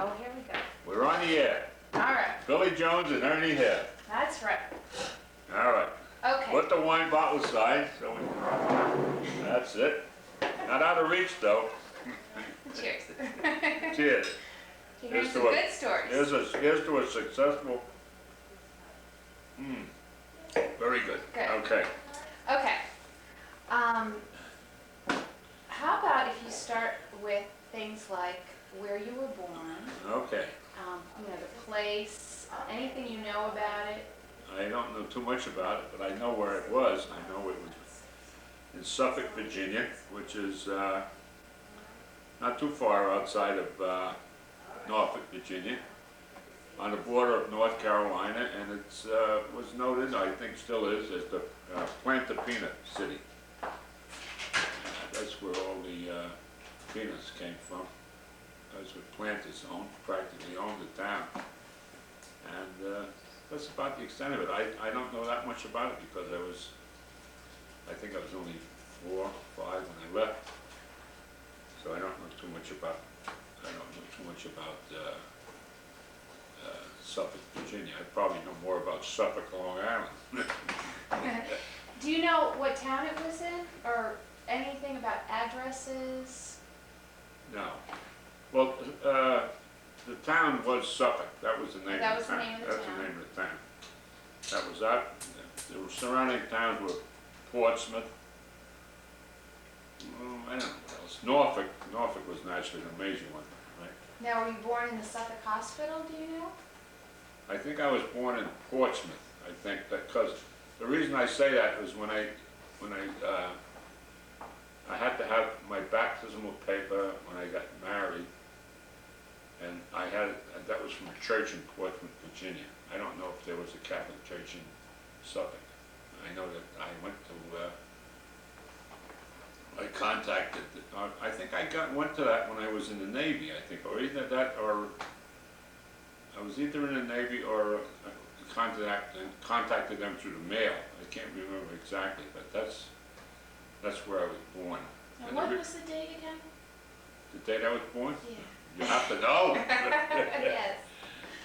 Oh, here we go. We're on the air. All right, Billy Jones and Ernie here. that's right. All right. Okay. Put the wine bottle aside. So that's it. Not out of reach though. Cheers. Cheers. Here's some good stories. Here's to a successful. Very good. Good. Okay. Okay. How about if you start with things like where you were born, Okay. the place, anything you know about it? I don't know too much about it, but I know where it was. I know it was in Suffolk, Virginia, which is not too far outside of Norfolk, Virginia, on the border of North Carolina, and it was noted, I think still is, as the Plant Peanut City. That's where all the peanuts came from. That's what planters owned, practically owned the town. And that's about the extent of it. I don't know that much about it because I think I was only 4 or 5 when I left. So I don't know too much about Suffolk, Virginia. I probably know more about Suffolk, Long Island. Do you know what town it was in, or anything about addresses? No. Well, the town was Suffolk. That was the name That of the was the town. name of the That's town. the name of the town. That was that. The surrounding towns were Portsmouth. I don't know what else. Norfolk was naturally a major one, right? Now, were you born in the Suffolk Hospital, do you know? I think I was born in Portsmouth. I think because the reason I say that was when I had to have my baptismal paper when I got married, and that was from a church in Portsmouth, Virginia. I don't know if there was a Catholic church in Suffolk. I know that I went to. I contacted. I think I went to that when I was in the Navy. I think, or either that, or I was either in the Navy or contacted them through the mail. I can't remember exactly, but that's where I was born. And what was the date again? The date I was born? Yeah. You have to know. Yes.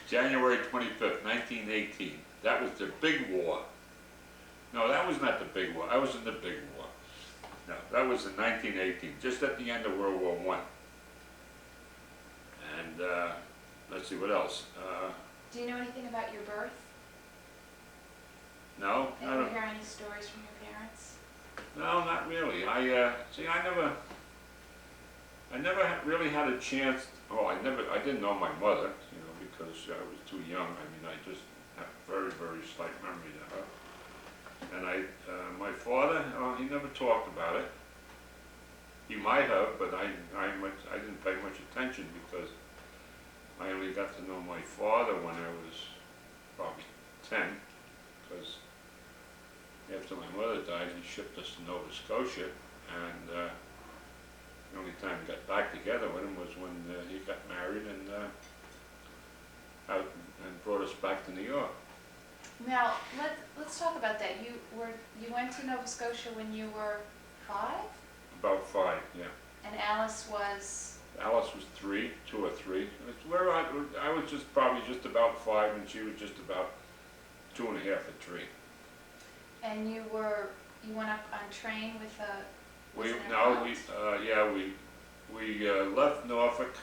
January 25th, 1918. That was the big war. No, that was not the big war. I was in the big war. No, that was in 1918, just at the end of World War I. And let's see, what else? Do you know anything about your birth? No, Ever hear any stories from your parents? no, not really. I never really had a chance. Oh, I didn't know my mother, because I was too young. I mean, I just have very, very slight memory of her. And my father, he never talked about it. He might have, but I didn't pay much attention because I only got to know my father when I was probably 10, because after my mother died, he shipped us to Nova Scotia, and the only time we got back together with him was when he got married and brought us back to New York. Now, let's talk about that. You went to Nova Scotia when you were 5? About 5, yeah. And Alice was? Alice was 3, 2 or 3. I was probably just about 5, and she was just about 2 and a half or 3. And you went up on train with a? We left Norfolk.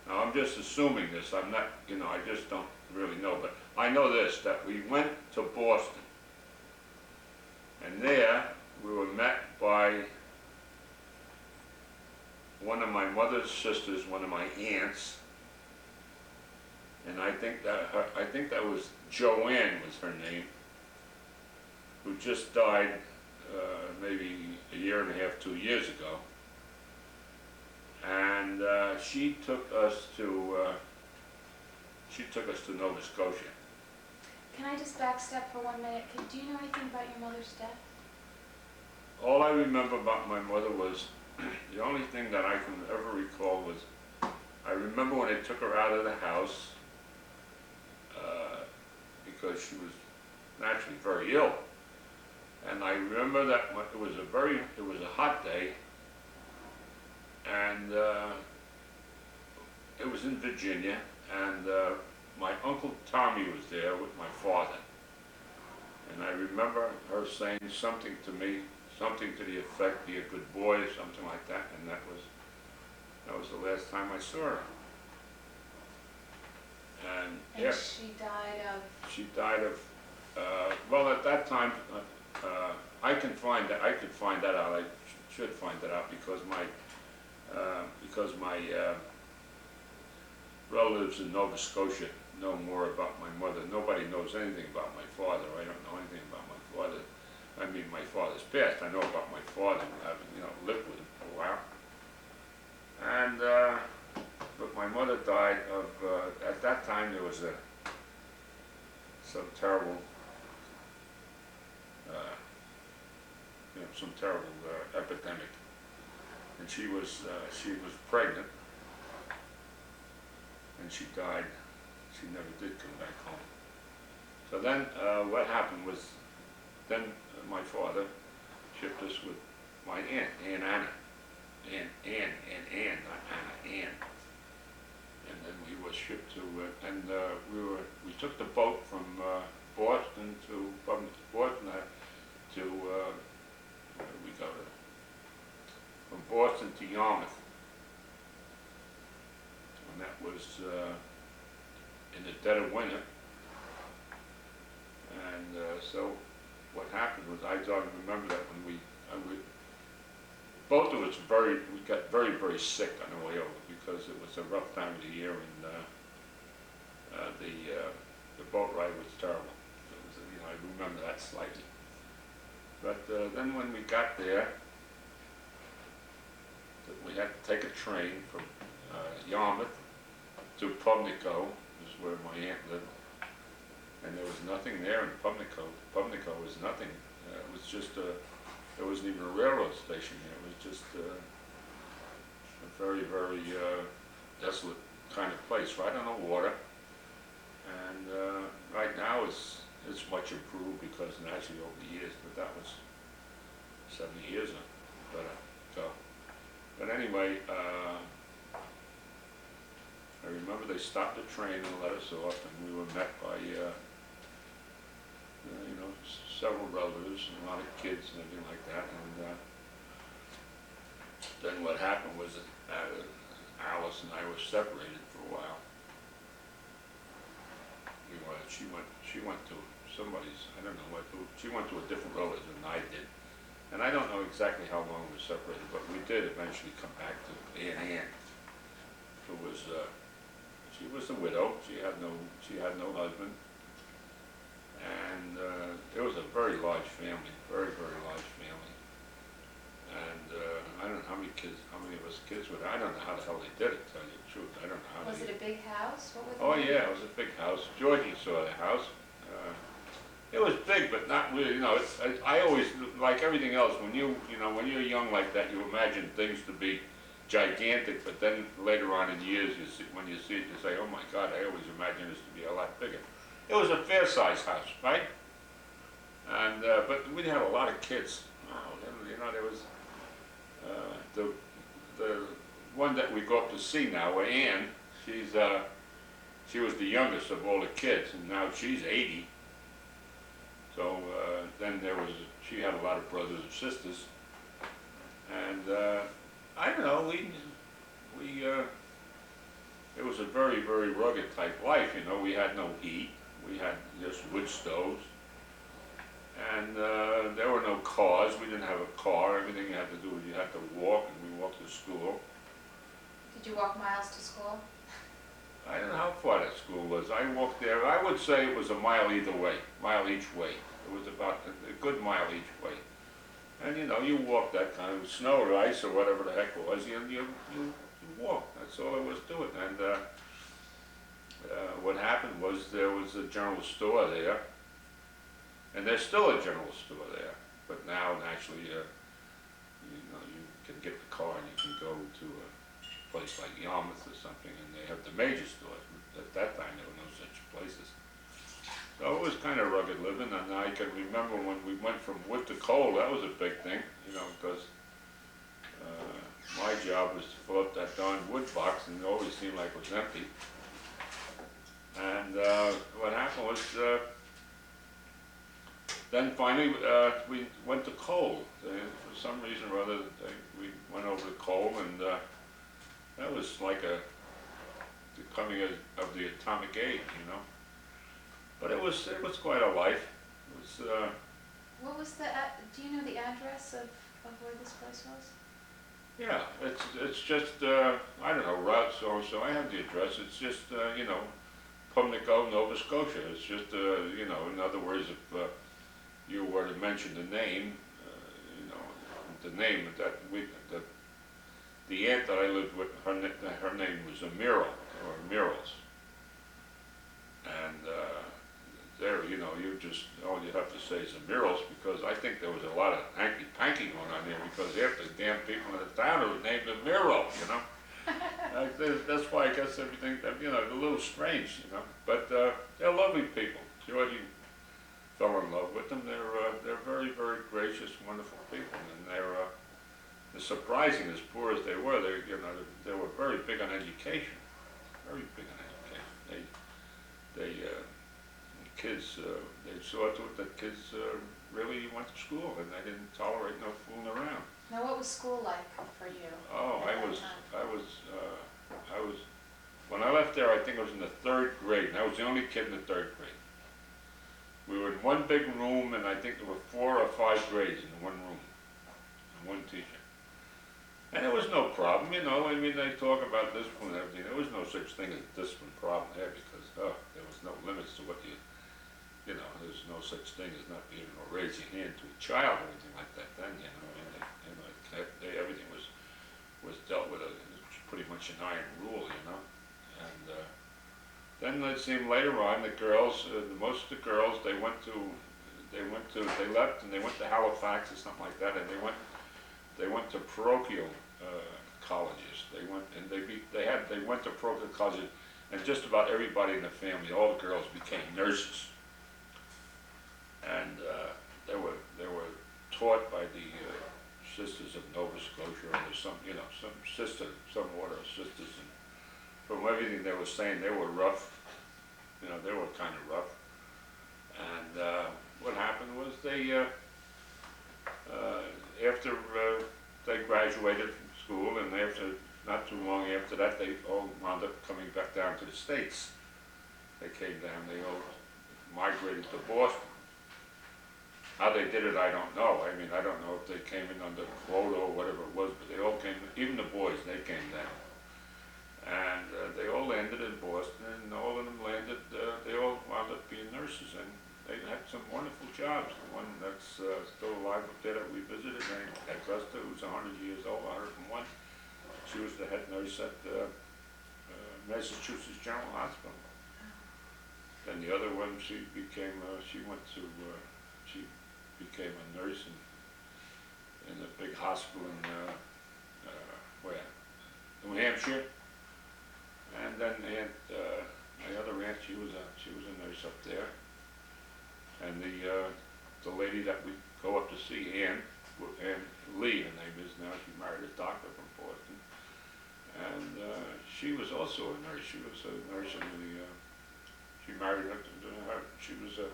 Now I'm just assuming this. I'm not, I just don't really know, but I know this, that we went to Boston, and there we were met by one of my mother's sisters, one of my aunts, and I think that was Joanne was her name, who just died maybe a year and a half, 2 years ago, and she took us to Nova Scotia. Can I just backstep for 1 minute? Do you know anything about your mother's death? All I remember about my mother was, the only thing that I can ever recall was, I remember when they took her out of the house, because she was naturally very ill. And I remember that it was a hot day, and it was in Virginia, and my Uncle Tommy was there with my father. And I remember her saying something to me, something to the effect, be a good boy, or something like that, and that was the last time I saw her. And And yeah, she died of, well, at that time, I could find that out, I should find that out, because my relatives in Nova Scotia know more about my mother. Nobody knows anything about my father. I don't know anything about my father. I mean, my father's passed. I know about my father, having, lived with him for a while. And, but my mother died of, at that time there was some terrible, epidemic. And she was pregnant, and she died. She never did come back home. So then, what happened was, then my father shipped us with my aunt, Aunt Anna. Ann, not Anna, Ann. And then we were shipped to, we took the boat from Boston to, where did we go to? From Boston to Yarmouth. And that was in the dead of winter. And so what happened was, I don't remember that when both of us we got very, very sick on the way over, because it was a rough time of the year, and the boat ride was terrible. It was, I remember that slightly. But then when we got there, we had to take a train from Yarmouth to Pubnico, which is where my aunt lived. And there was nothing there in Pubnico. Pubnico was nothing. It was just there wasn't even a railroad station here. It was just a very, very desolate kind of place, right on the water. And right now it's much improved, because naturally over the years, but that was 70 years ago. But anyway, I remember they stopped the train and let us off, and we were met by several relatives and a lot of kids and everything like that. And then what happened was that Alice and I were separated for a while. She went to somebody's, I don't know what, she went to a different relative than I did. And I don't know exactly how long we were separated, but we did eventually come back to Aunt Ann, who was, she was a widow. She had no husband. And it was a very large family, very, very large family. And I don't know how many of us kids were there. I don't know how the hell they did it, to tell you the truth. I don't know how was it a big house? What was it? Oh yeah, it was a big house. Georgie saw the house. It was big, but not really, I always, like everything else, when when you're young like that, you imagine things to be gigantic, but then later on in years, when you see it, you say, oh my God, I always imagined this to be a lot bigger. It was a fair-sized house, right? And but we had a lot of kids. There was the one that we go up to see now, Ann. She was the youngest of all the kids, and now she's 80. So then she had a lot of brothers and sisters, and I don't know. It was a very, very rugged type life. We had no heat. We had just wood stoves, and there were no cars. We didn't have a car. Everything you had to do was you had to walk, and we walked to school. Did you walk miles to school? I don't know how far that school was. I walked there. I would say it was a mile either way, mile each way. It was about a good mile each way. And you walk that kind of snow or ice or whatever the heck it was. You walk. That's all there was to it. And what happened was there was a general store there, and there's still a general store there. But now, naturally, you can get the car and you can go to a place like Yarmouth or something, and they have the major stores. At that time, there were no such places. So it was kind of rugged living, and I can remember when we went from wood to coal. That was a big thing, because my job was to fill up that darn wood box, and it always seemed like it was empty. And what happened was, then finally we went to coal. For some reason or other, we went over to coal, and that was like the coming of the atomic age, you know. But it was quite a life. It was. What was do you know the address of where this place was? Yeah, it's just I don't know, route so I have the address. It's just you know, Pimlico, Nova Scotia. It's just you know, in other words, if you were to mention the name, you know, the name that the aunt that I lived with, her name was Amiro or Miros, and there, you know, you just all you have to say is Amiros, because I think there was a lot of hanky-panky going on there, because half the damn people in the town were named Amiro, you know. That's why I guess everything, you know, a little strange, you know. But they're lovely people. Georgie fell in love with them. They're very, very gracious, wonderful people, and they're surprising, as poor as they were. You know, they were very big on education, very big on education. They kids, they saw to it that kids really went to school, and they didn't tolerate no fooling around. Now, what was school like for you? Oh, at I that was, time? when I left there, I think I was in the 3rd grade, and I was the only kid in the 3rd grade. We were in one big room, and I think there were 4 or 5 grades in one room, and one teacher. And there was no problem, you know. I mean, they talk about discipline and everything. There was no such thing as a discipline problem there, because there was no limits to what you know, there's no such thing as not being able to raise your hand to a child or anything like that then, you know. I mean, everything was dealt with, it was pretty much an iron rule, you know. And then it seemed later on, the girls, most of the girls, they left and they went to Halifax or something like that, and they went to parochial colleges. They went and they went to parochial colleges, and just about everybody in the family, all the girls became nurses. And they were taught by the sisters of Nova Scotia, or there's some, you know, some order of sisters, and from everything they were saying, they were rough. You know, they were kind of rough. And what happened was they, after they graduated from school, and after not too long after that, they all wound up coming back down to the States. They came down. They all migrated to Boston. How they did it, I don't know. I mean, I don't know if they came in under quota or whatever it was, but they all came, even the boys, they came down. And they all landed in Boston, and all of them landed, they all wound up being nurses, and they had some wonderful jobs. The one that's still alive up there that we visited, named Augusta, who's 100 years old, 101. She was the head nurse at Massachusetts General Hospital. And the other one, she became a nurse in a big hospital in where? New Hampshire. And then my other aunt, she was a nurse up there. And the lady that we go up to see, Ann Lee, her name is now. She married a doctor from Boston, and she was also a nurse. She was a nurse in the. She married her. She was a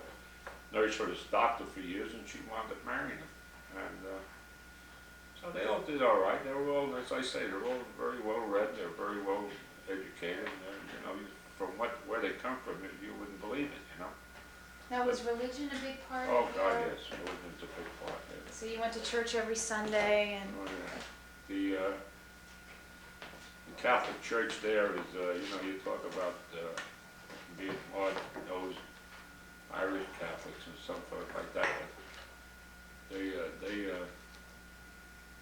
nurse for this doctor for years, and she wound up marrying him. And so they all did all right. They were all, as I say, they're all very well read. They're very well educated. And, you know, from where they come from, you wouldn't believe it. You know. Now, was religion a big part Oh of God, your... yes, religion's a big part. Yeah. So you went to church every Sunday, and... Oh, yeah. The Catholic Church there is, you know, you talk about being hard-nosed Irish Catholics and some folks like that. But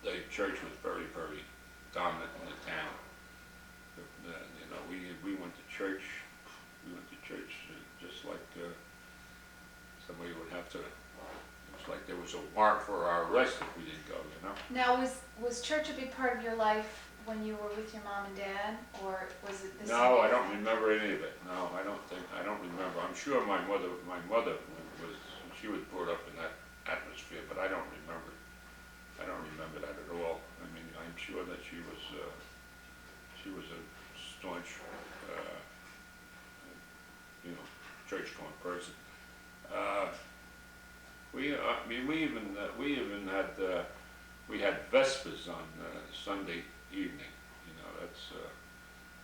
the church was very, very dominant in the town. You know, we went to church. We went to church just like somebody would have to. It's like there was a warrant for our arrest if we didn't go. You know. Now, was church a big part of your life when you were with your mom and dad, or was it this? No, I don't remember any of it. No, I don't remember. I'm sure my mother was, she was brought up in that atmosphere, but I don't remember that at all. I mean, I'm sure that she was a staunch, you know, church-going person. Uh, I mean, we even had, we had vespers on Sunday evening. You know, that's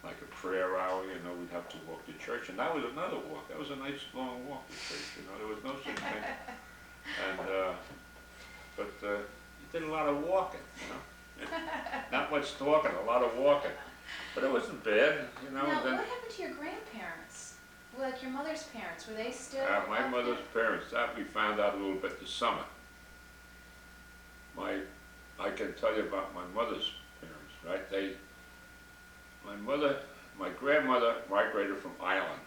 like a prayer hour. You know, we'd have to walk to church, and that was another walk. That was a nice long walk to church. You know, there was no such thing. And but you did a lot of walking. You know, not much talking, a lot of walking. But it wasn't bad. You know. Now, And then, what happened to your grandparents? Like your mother's parents, were they still my up mother's there? parents, that we found out a little bit this summer. I can tell you about my mother's parents, right? My grandmother migrated from Ireland.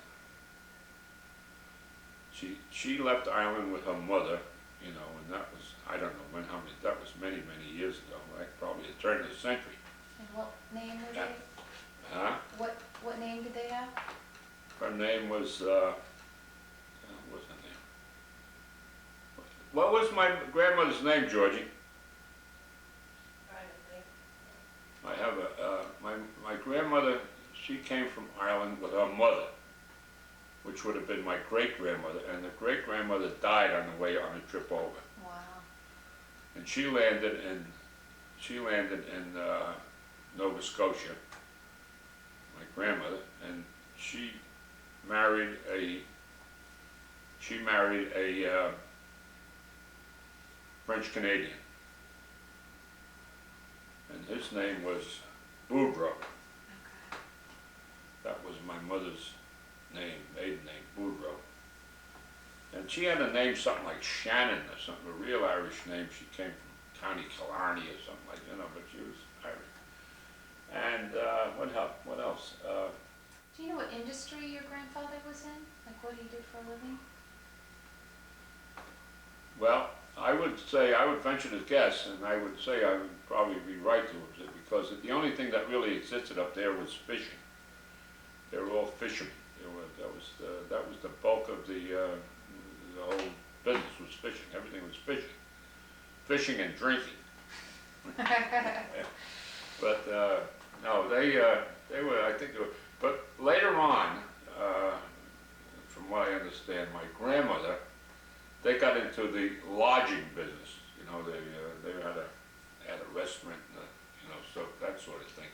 She left Ireland with her mother, you know, and that was, I don't know when, how many, that was many, many years ago, right? Probably a turn of the century. And what name were Yeah. they? Huh? What name did they have? Her name was, what's her name? What was my grandmother's name, Georgie? I have my grandmother, she came from Ireland with her mother, which would have been my great-grandmother, and the great-grandmother died on the way on a trip over. Wow. And she landed in Nova Scotia, my grandmother, and she married a French-Canadian. And his name was Boudreaux. Okay. That was my mother's name, maiden name, Boudreaux. And she had a name something like Shannon or something, a real Irish name. She came from County Killarney or something like, you know, but she was Irish. And what else? Do you know what industry your grandfather was in? Like what he did for a living? Well, I would venture to guess, and I would say I would probably be right to it, because the only thing that really existed up there was fishing. They were all fishermen. That was the bulk of the whole business was fishing. Everything was fishing. Fishing and drinking. But no, they were, I think they were, but later on, from what I understand, my grandmother, they got into the lodging business. You know, they had a restaurant, you know, so that sort of thing.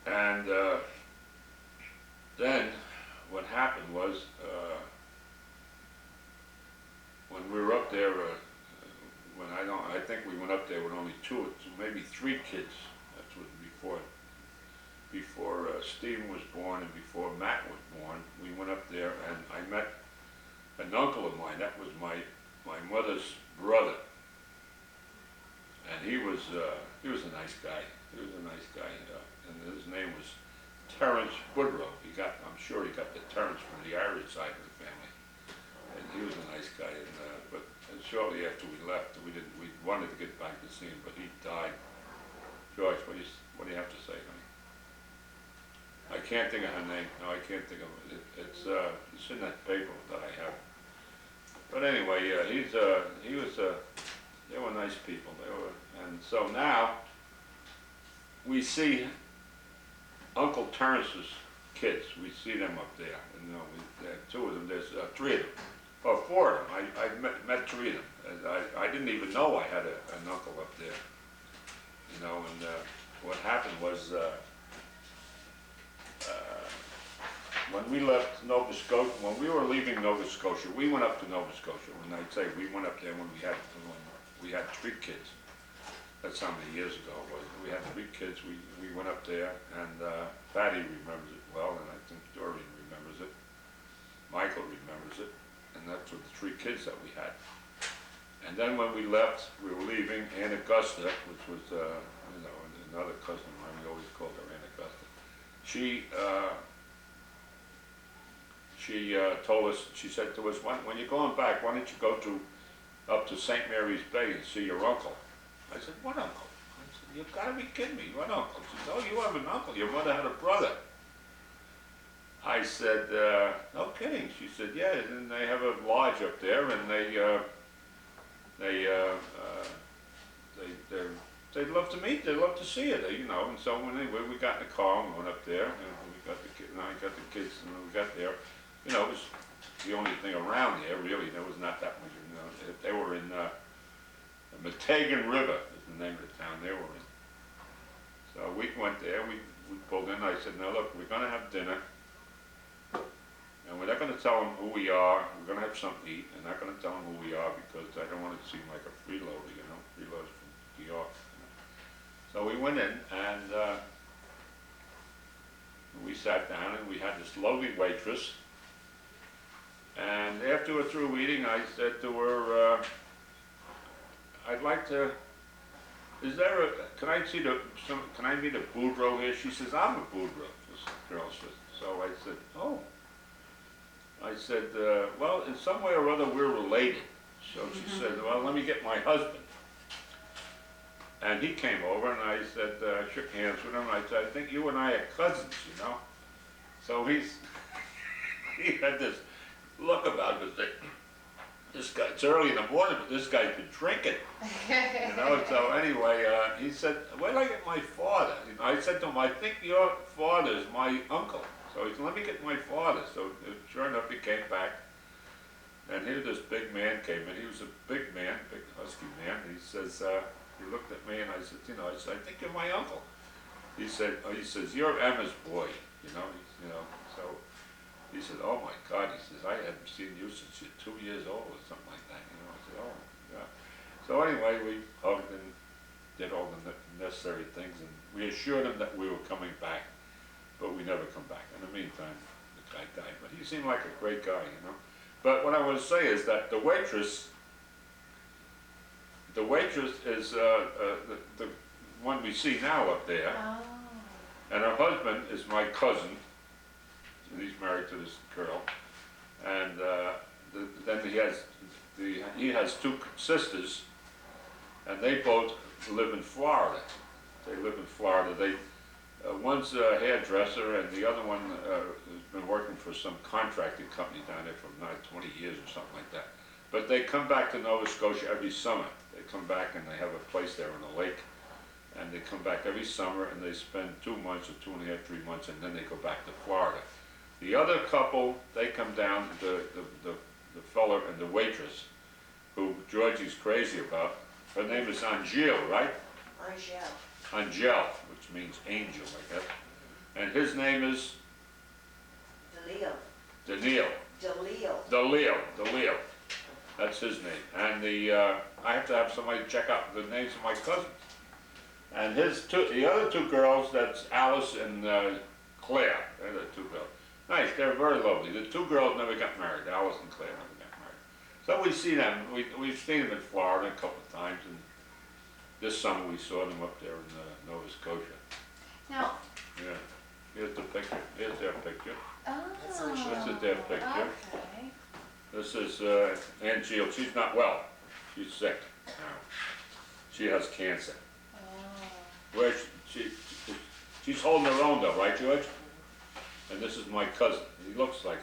And then what happened was, when we were up there, I think we went up there with only maybe 3 kids. That's what before Stephen was born and before Matt was born. We went up there, and I met an uncle of mine. That was my mother's brother, and he was a nice guy. He was a nice guy, and his name was Terence Boudreaux. I'm sure he got the Terence from the Irish side of the family, and he was a nice guy. And shortly after we left, we wanted to get back to see him, but he died. George, what do you have to say, honey? I can't think of her name. No, I can't think of it. It's in that paper that I have. But anyway, they were nice people. And so now we see Uncle Terrence's kids. We see them up there. And, you know, there are 2 of them. There's 3 of them, or 4 of them. I met 3 of them. And I didn't even know I had an uncle up there. You know, and what happened was, when we left Nova Scotia, when we were leaving Nova Scotia, we went up to Nova Scotia. When I say we went up there when we had 3 kids. That's how many years ago it was. We had 3 kids. We went up there, and Patty remembers it well, and I think Dorian remembers it. Michael remembers it, and that's with the 3 kids that we had. And then when we left, we were leaving. Aunt Augusta, which was you know, another cousin of mine, we always called her Aunt Augusta. She told us, she said to us, when you're going back, why don't you go up to St. Mary's Bay and see your uncle? I said, what uncle? I said, you've got to be kidding me, what uncle? She said, oh, you have an uncle, your mother had a brother. I said, no kidding. She said, yeah, and they have a lodge up there, and they'd love to meet, they'd love to see it, you know. And so anyway, we got in the car and went up there, and we got the kid, and I got the kids, and we got there. You know, it was the only thing around there, really. There was not that much, you know. They were in Matagan River is the name of the town they were in. So we went there, we pulled in, I said, now look, we're gonna have dinner, and we're not gonna tell them who we are, we're gonna have something to eat, and not gonna tell them who we are, because I don't want it to seem like a freeloader, you know, freeloaders from New York. You know. So we went in, and we sat down, and we had this lovely waitress, and after we're through eating, I said to her, I'd like to, can I meet a Boudreaux here? She says, I'm a Boudreaux, this girl says. So I said, oh. I said, well, in some way or other, we're related. So she said, well, let me get my husband. And he came over, and I said, I shook hands with him, and I said, I think you and I are cousins, you know? So he had this look about it, this guy, it's early in the morning, but this guy's been drinking, you know. So anyway, he said, where did I get my father? You know, I said to him, I think your father is my uncle. So he said, let me get my father. So sure enough, he came back, and here this big man came in. He was a big man, big husky man. He says, he looked at me, and I said, you know, I think you're my uncle. He said, he says, you're Emma's boy, you know, so. He said, oh my God, he says, I haven't seen you since you're 2 years old or something like that, you know. I said, oh, yeah. So anyway, we hugged and did all the necessary things, and we assured him that we were coming back, but we never come back. In the meantime, the guy died, but he seemed like a great guy, you know. But what I want to say is that the waitress is the one we see now up there, and her husband is my cousin. And he's married to this girl, and then he has two sisters, and they both live in Florida. They live in Florida. One's a hairdresser, and the other one has been working for some contracting company down there for 20 years or something like that. But they come back to Nova Scotia every summer. They come back and they have a place there on the lake, and they come back every summer, and they spend 2 months or 2.5, 3 months, and then they go back to Florida. The other couple, they come down, the fella and the waitress, who Georgie's crazy about. Her name is Angel, right? Angel, which means angel, I guess. And his name is? Delio. That's his name. And I have to have somebody check out the names of my cousins. And the other two girls, that's Alice and Claire. They're the two girls. Nice, they're very lovely. The two girls never got married. Alice and Claire never got married. So we see them. We've seen them in Florida a couple of times, and this summer we saw them up there in Nova Scotia. Now. Yeah. Here's the picture. Here's their picture. Oh. This is their picture. Okay. This is Angel. She's not well. She's sick now. She has cancer. Oh. Where she's holding her own though, right, George? And this is my cousin. He looks like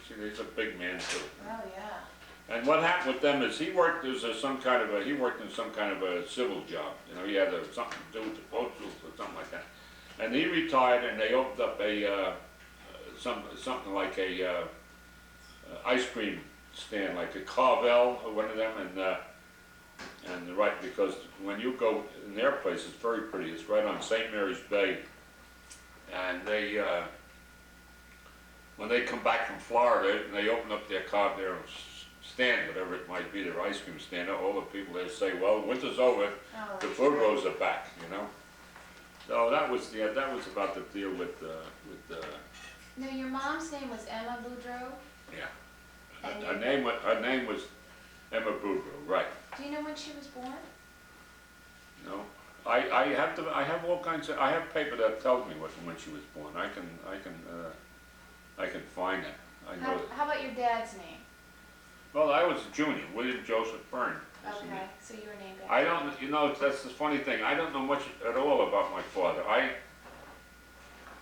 he's a big man too. Oh yeah. And what happened with them is he worked in some kind of a civil job. You know, he had something to do with the postals or something like that. And he retired, and they opened up something like a ice cream stand, like a Carvel or one of them, and right, because when you go in their place, it's very pretty. It's right on St. Mary's Bay, and when they come back from Florida and they open up their stand, whatever it might be, their ice cream stand, all the people there say, well, winter's over, the Boudreaux are back, you know. So that was about the deal with No, your mom's name was Emma Boudreaux? Yeah. Her name was Emma Boudreaux, right. Do you know when she was born? No. I have all kinds of, I have paper that tells me when she was born. I can find it. I know How about your dad's name? Well, I was a junior, William Joseph Byrne. Okay, so you were named after. I don't, you know, that's the funny thing. I don't know much at all about my father.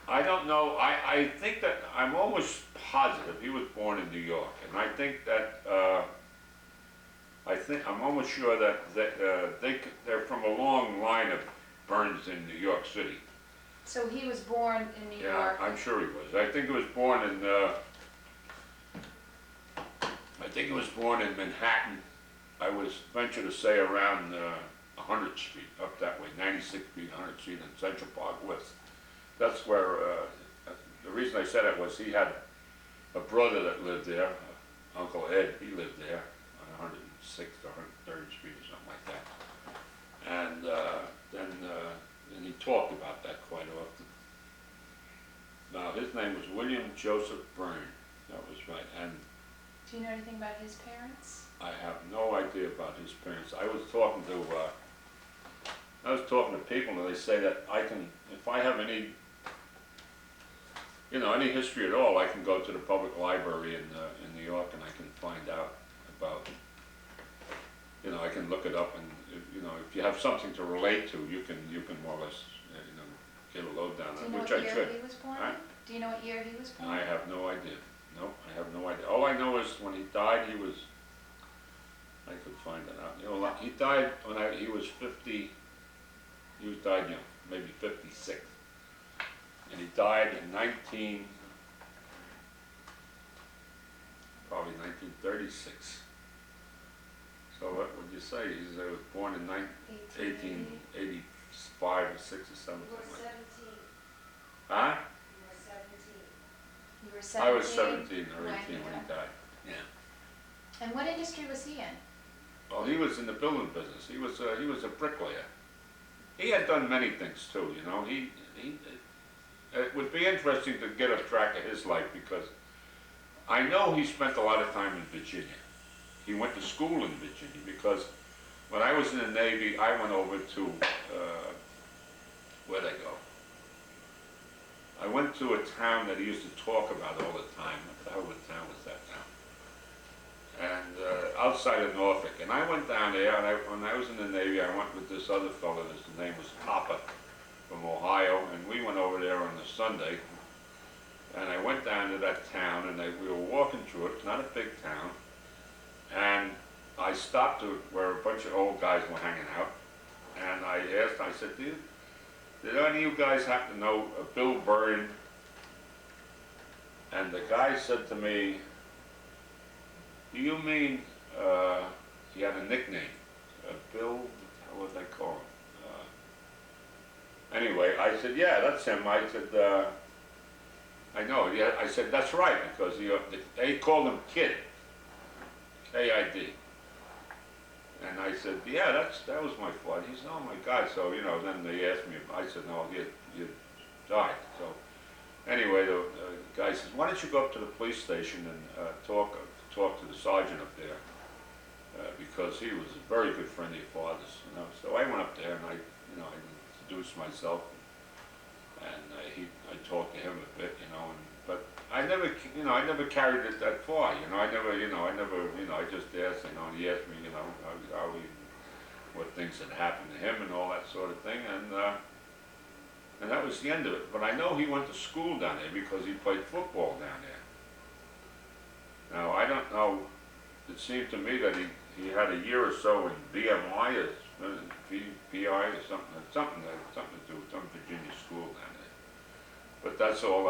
I don't know. I think that I'm almost positive he was born in New York, and I think that I'm almost sure that they're from a long line of Byrnes in New York City. So he was born in New Yeah, York. I'm sure he was. I think he was born in, Manhattan. I was venture to say around 100th Street, up that way, 96th Street, 100th Street, and Central Park West. That's where, the reason I said it was he had a brother that lived there, Uncle Ed, he lived there on 106th or 103rd Street or something like that. And then he talked about that quite often. Now, his name was William Joseph Byrne, that was right. And Do you know anything about his parents? I have no idea about his parents. I was talking to people, and they say that I can, if I have any, any history at all, I can go to the public library in New York, and I can find out about, I can look it up, and if you have something to relate to, you can more or less, get a load down Do you on know it, what which I year should. he was born Huh? in? Do you know what year he was born? I have no idea. No, I have no idea. All I know is when he died, I could find that out. He died when he was 50, he died young, maybe 56. And he died in probably 1936. So what would you say? He was born in 1885 or 6 or 7. You were 17. Huh? You were 17. I was 17 or 18 when when he he died. died. Yeah. And what industry was he in? Well, he was in the building business. He was a bricklayer. He had done many things too, It would be interesting to get a track of his life because I know he spent a lot of time in Virginia. He went to school in Virginia because when I was in the Navy, I went over to, where'd I go? I went to a town that he used to talk about all the time. What the hell of a town was that town? And outside of Norfolk. And I went down there, and when I was in the Navy, I went with this other fellow, his name was Papa, from Ohio, and we went over there on a Sunday. And I went down to that town, and we were walking through it. It's not a big town. And I stopped to where a bunch of old guys were hanging out. And I said, did any of you guys happen to know Bill Byrne? And the guy said to me, do you mean, he had a nickname, Bill, how would I call him? Anyway, I said, yeah, that's him. I said, I know, yeah. I said, that's right, because they called him Kid, K-I-D. And I said, yeah, that was my fault. He said, oh my God. So, then they asked me, I said, no, you died. So anyway, the guy says, why don't you go up to the police station and talk to the sergeant up there, because he was a very good friend of your father's, So I went up there and I introduced myself, and I talked to him a bit, but I never carried it that far, I just asked, and he asked me, what things had happened to him and all that sort of thing, and that was the end of it. But I know he went to school down there because he played football down there. Now, I don't know, it seemed to me that he had a year or so in BMI or PI or something to do with some Virginia school down there. But that's all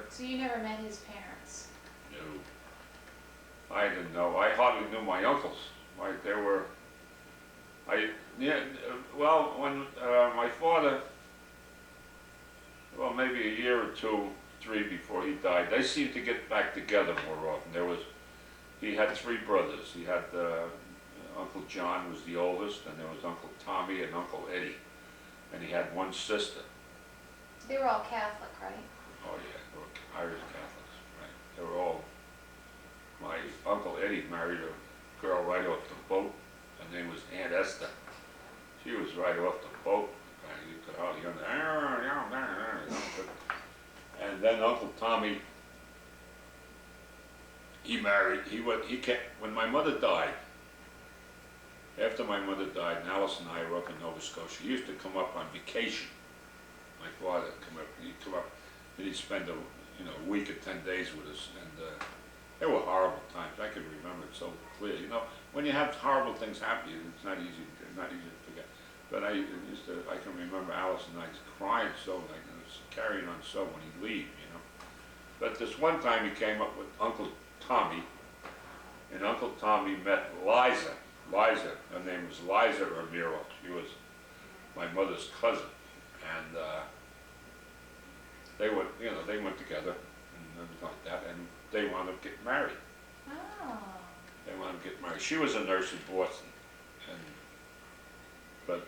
So you never met his parents? knew. I didn't know. I hardly knew my uncles. When my father, maybe a year or 2, 3 before he died, they seemed to get back together more often. He had 3 brothers. He had Uncle John was the oldest, and there was Uncle Tommy and Uncle Eddie, and he had 1 sister. They were all Catholic, right? Oh yeah, they were Irish Catholics, right? They were all. My Uncle Eddie married a girl right off the boat. Her name was Aunt Esther. She was right off the boat. You could hardly understand. And then Uncle Tommy, when my mother died, after my mother died, and Alice and I were up in Nova Scotia, he used to come up on vacation. My father he'd come up, and he'd spend a week or 10 days with us, and They were horrible times. I can remember it so clear. You know, when you have horrible things happen to you, it's not easy to forget. But I can remember Alice and I crying so, like, it was carrying on so when he'd leave, you know. But this one time he came up with Uncle Tommy, and Uncle Tommy met Liza. Her name was Liza Ramiro. She was my mother's cousin, and they went together and everything like that, and they wound up getting married. Oh. They wound up getting married. She was a nurse in Boston, but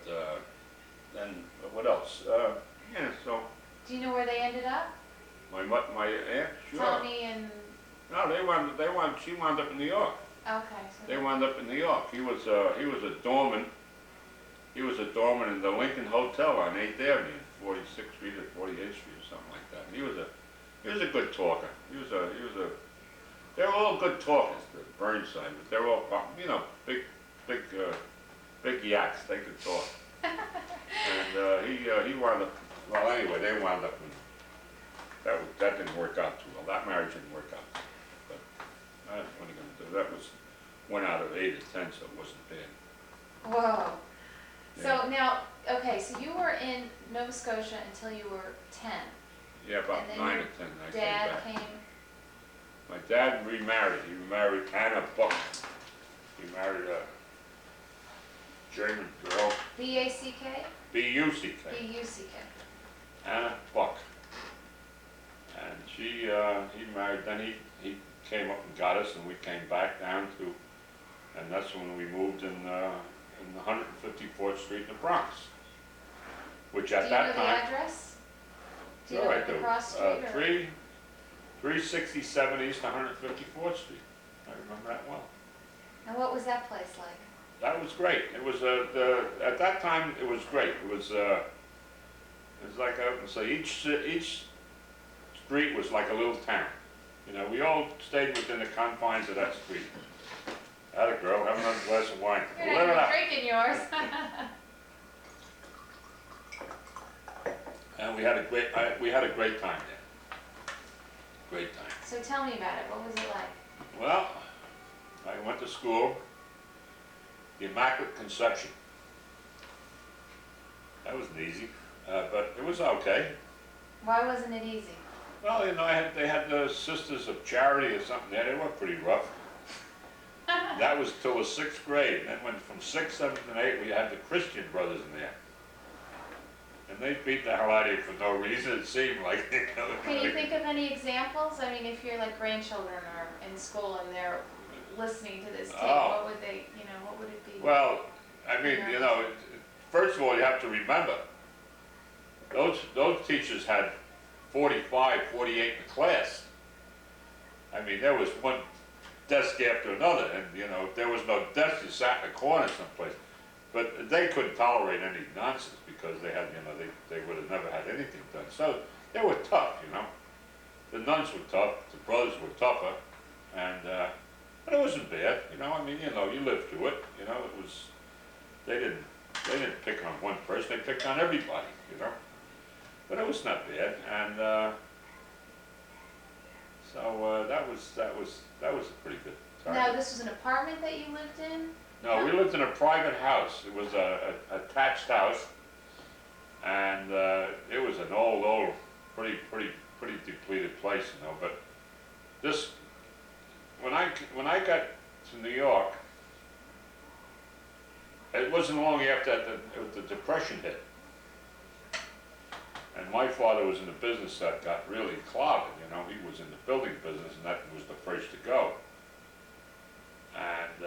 what else? Yeah, so. Do you know where they ended up? My aunt, sure. Tommy and. No, she wound up in New York. Okay. So They wound up in New York. He was a doorman. He was a doorman in the Lincoln Hotel on 8th Avenue, 46th Street or 48th Street or something like that. And he was a good talker. They were all good talkers, the Byrne side, but they were all, you know, big yaks. They could talk. And he wound up. Well, anyway, they wound up in. That didn't work out too well. That marriage didn't work out. But what are you going to do? That was 1 out of 8 or 10, so it wasn't bad. Whoa. Yeah. So now, okay, so you were in Nova Scotia until you were 10. Yeah, about And then 9 your or 10. I Dad came back. came. My dad remarried. He remarried Anna Buck. He married a German girl, B-A-C-K? B-U-C-K, B-U-C-K. Anna Buck. And he married. Then he came up and got us, and we came back down to, and that's when we moved in 154th Street in the Bronx, which at that Do you know time. the address? Do you Sure know I like do. the cross street or? 367 East 154th Street. I remember that well. And what was that place like? That was great. It was at that time it was great. It was like I would say each street was like a little town. You know, we all stayed within the confines of that street. Had a girl, have another glass of wine. You're Let it not out. even drinking yours. And we had a great time there. Great time. So tell me about it. What was it like? Well, I went to school, the Immaculate Conception. That wasn't easy, but it was okay. Why wasn't it easy? Well, you know, they had the Sisters of Charity or something there. They were pretty rough. That was till the 6th grade. Then when from 6th, 7th, and 8th, we had the Christian brothers in there. And they beat the hell out of you for no reason, it seemed like. You know, Can you think of any examples? I mean, if your like grandchildren are in school and they're listening to this tape, Oh. what would they, you know, what would it be? Well, I mean, you know, first of all, you have to remember, those teachers had 45, 48 in the class. I mean, there was one desk after another, and you know, if there was no desk, you sat in a corner someplace. But they couldn't tolerate any nonsense because they had, you know, they would have never had anything done. So they were tough, you know. The nuns were tough, the brothers were tougher, and but it wasn't bad, you know. I mean, you know, you lived through it, you know. It was they didn't pick on one person; they picked on everybody, you know. But it was not bad, and so that was a pretty good time. Now, this was an apartment that you lived in? No, we lived in a private house. It was a attached house, and it was an old, pretty depleted place, you know. But this, when I got to New York, it wasn't long after that the Depression hit, and my father was in a business that got really clouded. You know, he was in the building business, and that was the first to go, and.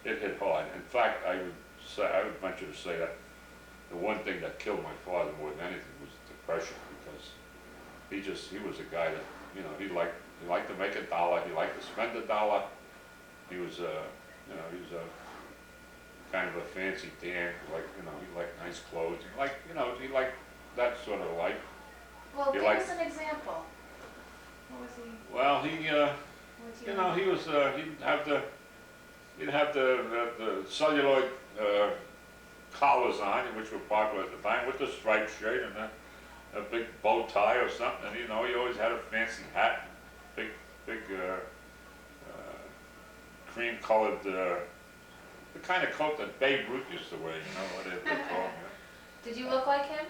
It hit hard. In fact, I would venture to say that the one thing that killed my father more than anything was depression, because he was a guy that, you know, he liked to make a dollar, he liked to spend a dollar. He was a kind of a fancy Dan. He liked nice clothes. He liked that sort of life. Well, He give liked- us an example. What was he? Well, What he was he'd have the celluloid collars on, which were popular at the time, with the striped shirt a big bow tie or something, and, you know, he always had a fancy hat, big, big, cream-colored, the kind of coat that Babe Ruth used to wear, you know, what they call him. Did you look like him?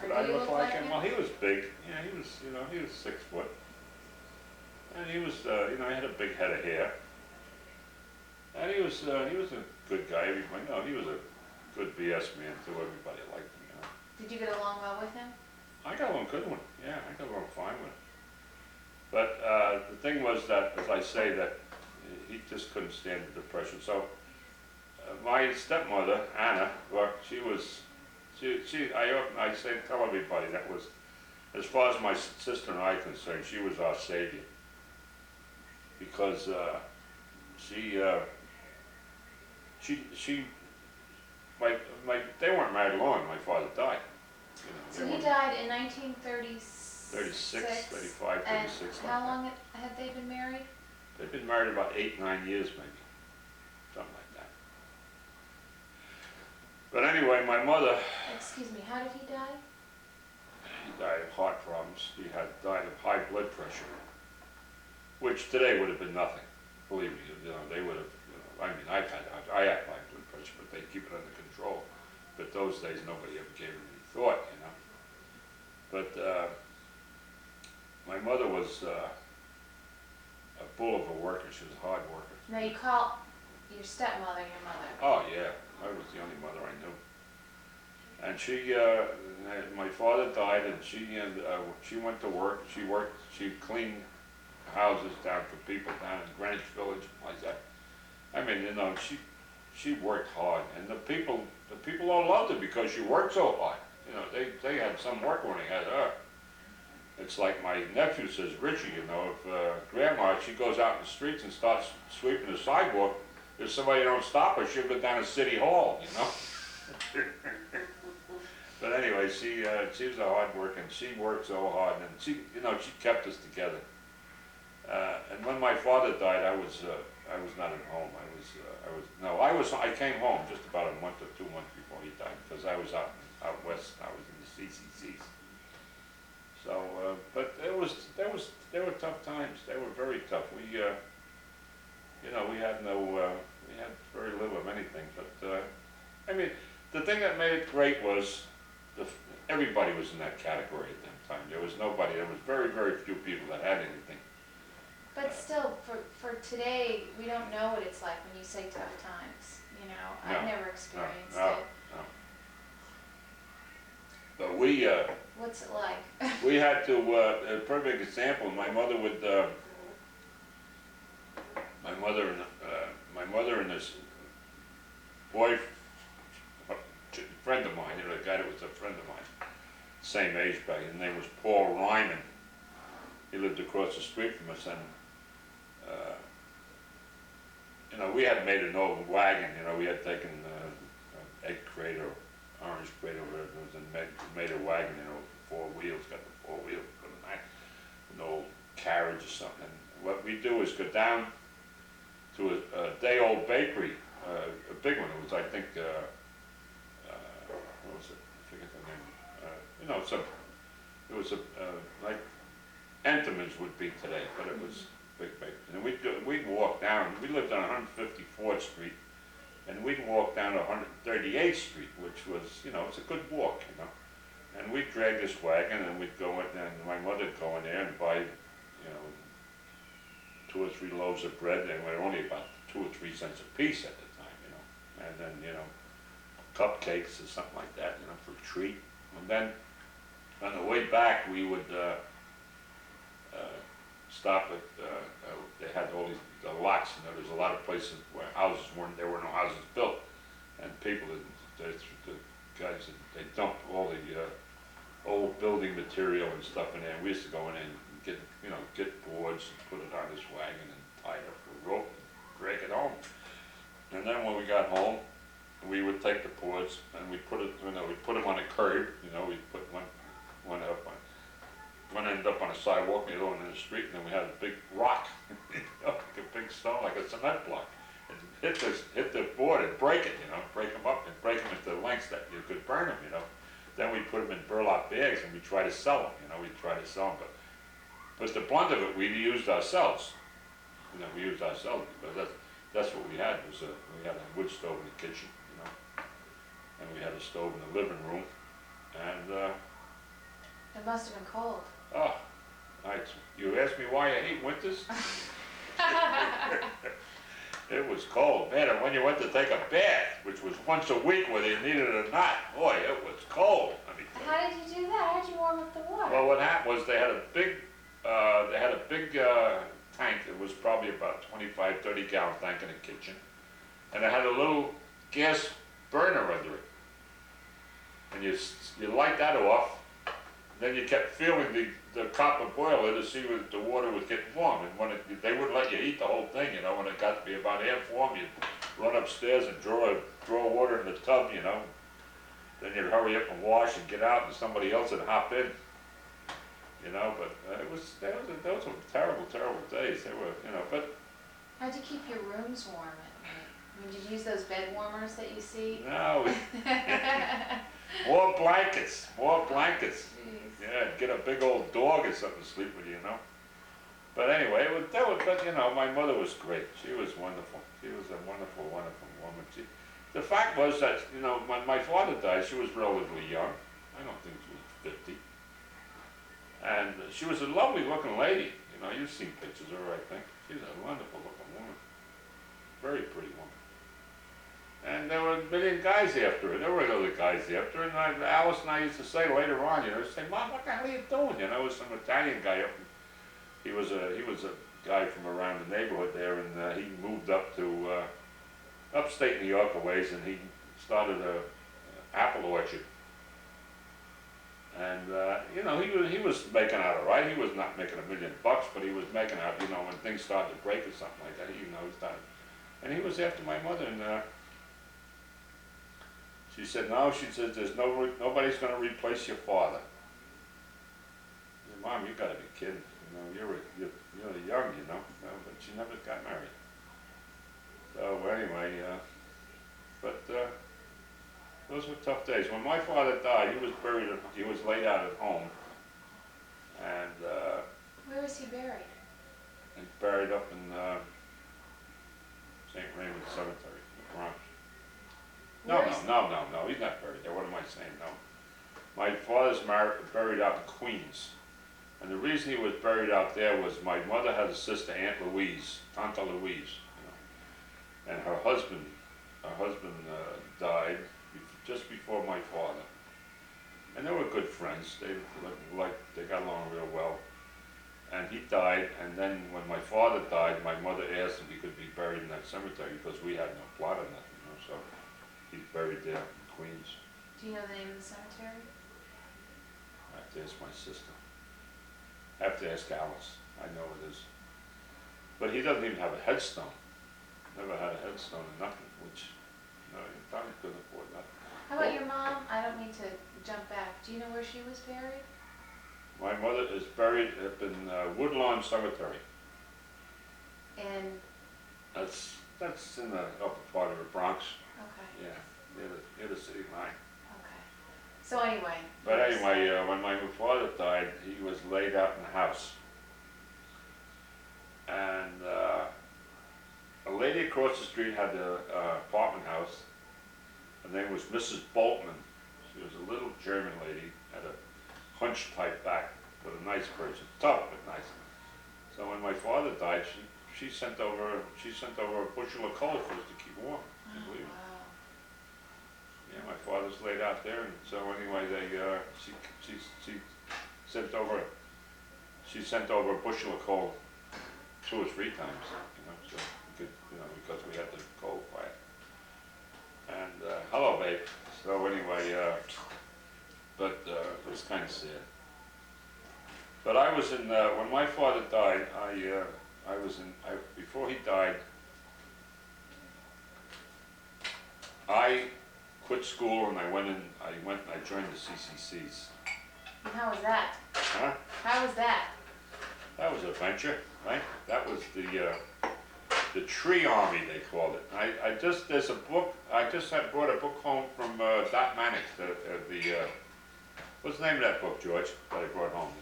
Or Did do I you look like him? Well, he was big. Yeah, he was, you know, he was 6 foot. And he was, you know, he had a big head of hair. And he was a good guy. Everybody, no, he was a good BS man too. Everybody liked him, you know. Did you get along well with him? I got along good with him. Yeah, I got along fine with him. But the thing was that, as I say, that he just couldn't stand the depression. So my stepmother, Anna, well, she I say, tell everybody that was, as far as my sister and I are concerned, she was our savior. Because they weren't married long. My father died. You know, So he died in 1936. 36, 35, 36. And how long had they been married? They've been married about 8, 9 years maybe. Something like that. But anyway, my mother, Excuse me, how did he die? he died of heart problems. He had died of high blood pressure, which today would have been nothing. Believe me, you know, they would have, you know, I mean, I had high blood pressure, but they keep it under control. But those days, nobody ever gave it any thought, you know. But my mother was a bull of a worker. She was a hard worker. Now you call your stepmother your mother. Oh yeah, I was the only mother I knew. And she, my father died, and she went to work. She cleaned houses down for people down in Greenwich Village, like that. I mean, you know, she worked hard, and the people all loved her because she worked so hard. You know, they had some work when they had her. It's like my nephew says, Richie, you know, if Grandma, she goes out in the streets and starts sweeping the sidewalk, if somebody don't stop her, she'll go down to City Hall, you know. But anyway, she was a hard worker, and she worked so hard, and she kept us together. And when my father died, I was not at home. I came home just about a month or 2 months before he died, because I was out west. I was in the CCCs. So, but they were tough times. They were very tough. We had very little of anything. But I mean, the thing that made it great was everybody was in that category at that time. There was nobody. There was very, very few people that had anything. But still, for today, we don't know what it's like when you say tough times. You know, I've never experienced it. No. But we. What's it like? We had to. A perfect example. My mother and this boy, friend of mine, you know, a guy that was a friend of mine, same age back. His name was Paul Ryman. He lived across the street from us, and you know, we had made an old wagon. You know, we had taken an egg crate or orange crate or whatever it was, and made a wagon. You know, 4 wheels. Got the 4 wheels, put an old carriage or something. And what we do is go down to a day-old bakery, a big one. It was, I think, what was it? I forget the name. You know, it was like Entenmann's would be today, but it was big bakery. And we'd walk down. We lived on 154th Street, and we'd walk down to 138th Street, which was, you know, it's a good walk, you know. And we'd drag this wagon, and we'd go in, and my mother'd go in there and buy, you know, 2 or 3 loaves of bread. They were only about 2 or 3 cents a piece at the time, you know. And then, you know, cupcakes or something like that, you know, for a treat. And then on the way back, we would stop at, they had all these lots, you know, there's a lot of places where there were no houses built. And people, the guys, they dumped all the old building material and stuff in there. And we used to go in and get boards and put it on this wagon and tie it up with rope and drag it home. And then when we got home, we would take the boards and we put them on a curb. You know, we put one end up on a sidewalk, the other one in the street, and then we had a big rock, you know, like a big stone, like a cement block, and hit the board and break it, you know, break them up and break them into lengths that you could burn them, you know. then we put them in burlap bags and we try to sell them, you know, we try to sell them, but the blunt of it, we used ourselves. You know, we used ourselves, because that's what we had, we had a wood stove in the kitchen, you know, and we had a stove in the living room, and, It must have been cold. oh, you asked me why I hate winters? It was cold, man, and when you went to take a bath, which was once a week whether you needed it or not, boy, it was cold. I mean, How did you do that? How did you warm up the water? well, what happened was they had a big tank. It was probably about 25, 30 gallon tank in the kitchen, and it had a little gas burner under it. And you light that off, then you kept feeling the copper boiler to see if the water was getting warm. And when they wouldn't let you eat the whole thing, you know, when it got to be about half warm, you'd run upstairs and draw water in the tub, you know. Then you'd hurry up and wash and get out, and somebody else would hop in, you know. But those were terrible, terrible days. They were, you know. But how'd you keep your rooms warm at night? I mean, did you use those bed warmers that you see? no, more blankets, more blankets. Jeez. Yeah, get a big old dog or something to sleep with, you know. But anyway, but you know, my mother was great. She was wonderful. She was a wonderful, wonderful woman. The fact was that, you know, when my father died, she was relatively young. I don't think she was 50. And she was a lovely looking lady. You know, you've seen pictures of her, I think. She's a wonderful looking woman. Very pretty woman. And there were a million guys after her. There were other guys after her. And Alice and I used to say later on, you know, say, Mom, what the hell are you doing? You know, there was some Italian guy up. He was a guy from around the neighborhood there, and he moved up to upstate New York a ways, and he started a apple orchard. And you know, he was making out all right. He was not making $1 million, but he was making out. You know, when things started to break or something like that, you know, he started. And he was after my mother, and she said, no, she said, nobody's going to replace your father. I said, Mom, you got to be kidding. You know, you're young, you know. No, but she never got married. So anyway, those were tough days. When my father died, he was laid out at home, and Where is he buried? he's buried up in St. Raymond Cemetery in the Bronx. No, he's not buried there. What am I saying? No. My father's buried out in Queens. And the reason he was buried out there was my mother had a sister, Aunt Louise, Tante Louise, you know. And her husband died just before my father. And they were good friends. They got along real well. And he died, and then when my father died, my mother asked if he could be buried in that cemetery because we had no plot or nothing, you know, so he's buried there in Queens. Do you know the name of the cemetery? I have to ask my sister. I have to ask Alice. I know it is. But he doesn't even have a headstone. Never had a headstone or nothing, which, no, he probably couldn't afford nothing. How about your mom? I don't mean to jump back. Do you know where she was buried? My mother is buried up in Woodlawn Cemetery. And That's in the upper part of the Bronx. okay. Yeah, near the city line. Okay. So anyway. But anyway, when my father died, he was laid out in the house. And a lady across the street had an apartment house. Her name was Mrs. Boltman. She was a little German lady, had a hunched type back, but a nice person, tough but nice. So when my father died, she sent over a bushel of coal for us to keep warm. Can you believe it? Wow. Yeah, my father's laid out there, and so anyway, she sent over a bushel of coal 2 or 3 times, you know, so we could, you know, because we had the coal fire. And hello, babe. So anyway, but it was kind of sad. But I was in when my father died. Before he died, I quit school and I went and I joined the CCCs. And how was that? Huh? How was that? That was an adventure, right? That was the Tree Army, they called it. There's a book. I just had brought a book home from Dot Mannix, the What's the name of that book, George, that I brought home?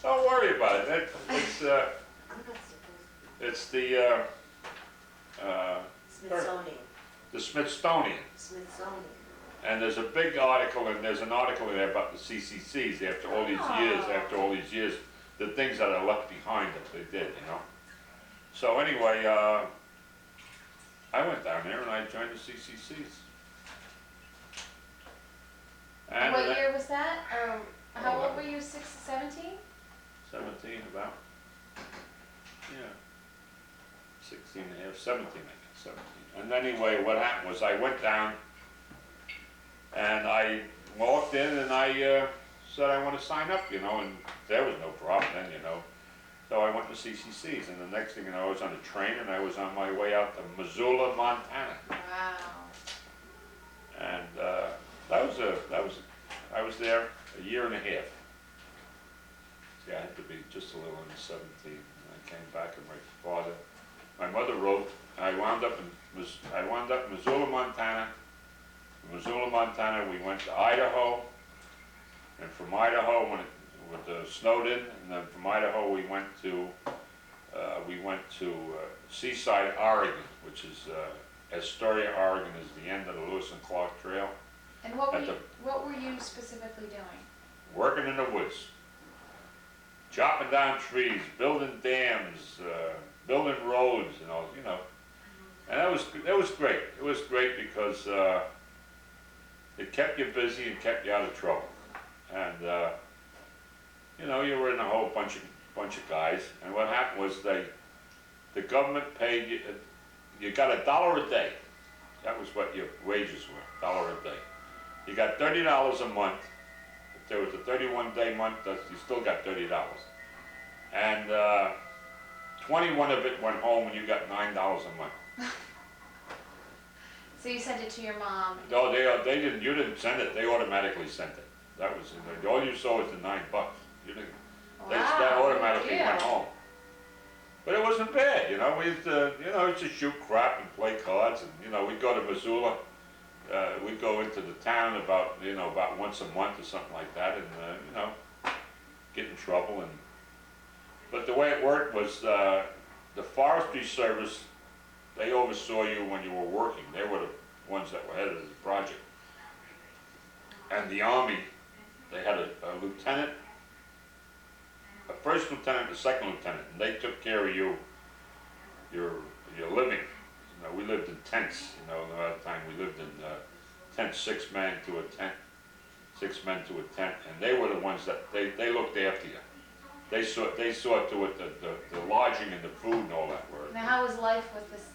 Don't worry about it. It's the Smithsonian. the Smithsonian. Smithsonian. And there's a big article, and there's an article in there about the CCCs after all these years, the things that are left behind that they did, you know. So anyway, I went down there and I joined the CCCs. And What year was that? Or how Oh, old were you? 17? 17 about, yeah, 16 and a half, 17 I guess, 17. And anyway, what happened was I went down and I walked in and I said I want to sign up, you know, and there was no problem then, you know. So I went to CCCs, and the next thing you know, I was on a train and I was on my way out to Missoula, Montana. Wow. And I was there a year and a half. See, I had to be just a little under 17. And I came back, and my mother wrote. I wound up in Missoula, Montana. From Missoula, Montana, we went to Idaho, and from Idaho, when it snowed in, and then from Idaho we went to Seaside, Oregon, which is Astoria, Oregon, is the end of the Lewis and Clark Trail. And what were you specifically doing? Working in the woods, chopping down trees, building dams, building roads, and all, you know. And that was great. It was great because it kept you busy and kept you out of trouble. And you know, you were in a whole bunch of guys. And what happened was the government paid you. You got $1 a day. That was what your wages were, $1 a day. You got $30 a month. If there was a 31-day month, you still got $30. And 21 of it went home, and you got $9 a month. So you sent it to your mom? No, they didn't. You didn't send it. They automatically sent it. That was all you saw was the $9. You didn't. Wow, That automatically good deal. went home. But it wasn't bad, you know. We used to, you know, just shoot crap and play cards, and you know, we'd go to Missoula. We'd go into the town about once a month or something like that, and you know, get in trouble. But the way it worked was the Forestry Service. They oversaw you when you were working. They were the ones that were head of the project. And the Army, they had a lieutenant, a first lieutenant, a second lieutenant, and they took care of your living. You know, we lived in tents. You know, at the time we lived in tents, 6 men to a tent, and they were the ones that they looked after you. They saw to it that the lodging and the food and all that were. Now, how was life with this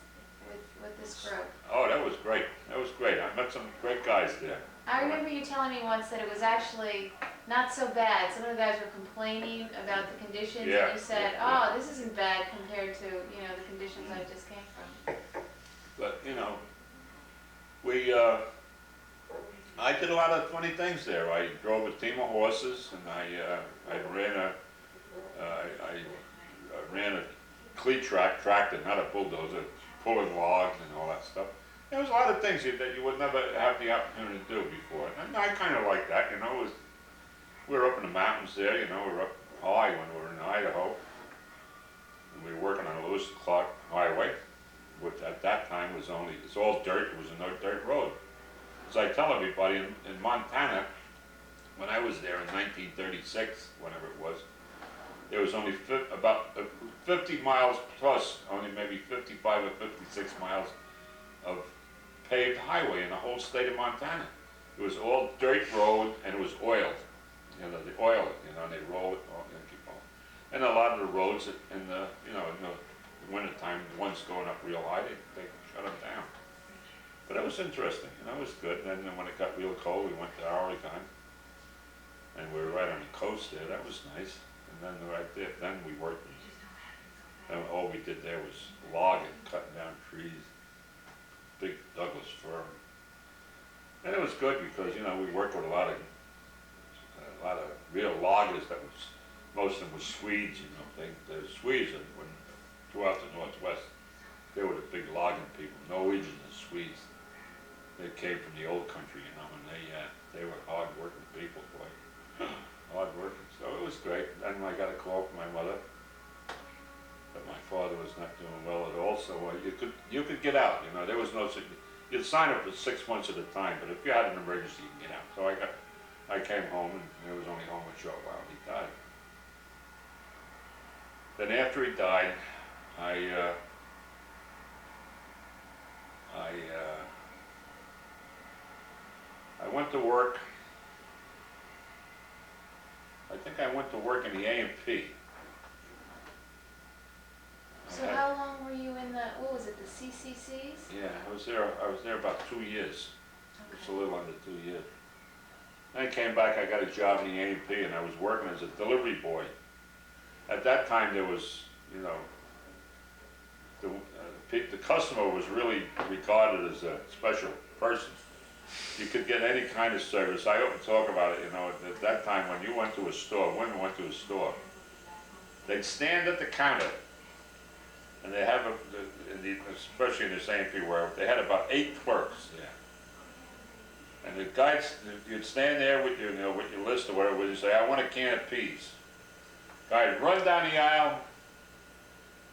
group? Oh, that was great. That was great. I met some great guys there. I remember you telling me once that it was actually not so bad. Some of the guys were complaining about the conditions, Yeah. and you said, "Oh, this isn't bad compared to the conditions I just came from." But you know, I did a lot of funny things there. I drove a team of horses, and I ran a cleat tractor, not a bulldozer, pulling logs and all that stuff. There was a lot of things that you would never have the opportunity to do before, and I kind of like that. You know, we were up in the mountains there. You know, we were up high when we were in Idaho, and we were working on the Lewis and Clark Highway, which at that time it's all dirt. It was a no dirt road. As I tell everybody, in Montana, when I was there in 1936, whenever it was, there was only about 50 miles plus, only maybe 55 or 56 miles of paved highway in the whole state of Montana. It was all dirt road, and it was oiled. You know, they oil it, you know, and they roll it, and keep on. And a lot of the roads in the wintertime, the ones going up real high, they shut them down. But it was interesting, you know, it was good. And then when it got real cold, we went to Oregon, and we were right on the coast there. That was nice. And then right there, then we worked. And all we did there was logging, cutting down trees, big Douglas fir. And it was good because, you know, we worked with a lot of real loggers most of them were Swedes, you know. The Swedes throughout the Northwest, they were the big logging people, Norwegians and Swedes. They came from the old country, you know, and they were hard-working people, boy. Hard-working, so it was great. Then I got a call from my mother that my father was not doing well at all, so you could get out, you know, there was no, you'd sign up for 6 months at a time, but if you had an emergency, you can get out. So I came home, and I was only home a short while. He died. Then after he died, I went to work. I think I went to work in the A&P. So how long were you in the, what was it, the CCCs? Yeah, I was there about 2 years. Just a little under 2 years. Then I came back, I got a job in the A&P, and I was working as a delivery boy. At that time, there was, you know, the customer was really regarded as a special person. You could get any kind of service. I often talk about it, you know, at that time when you went to a store, women went to a store, they'd stand at the counter, and they have, especially in this A&P world, they had about 8 clerks there. And the guys, you'd stand there with your, you know, with your list or whatever, you'd say, I want a can of peas. Guys run down the aisle,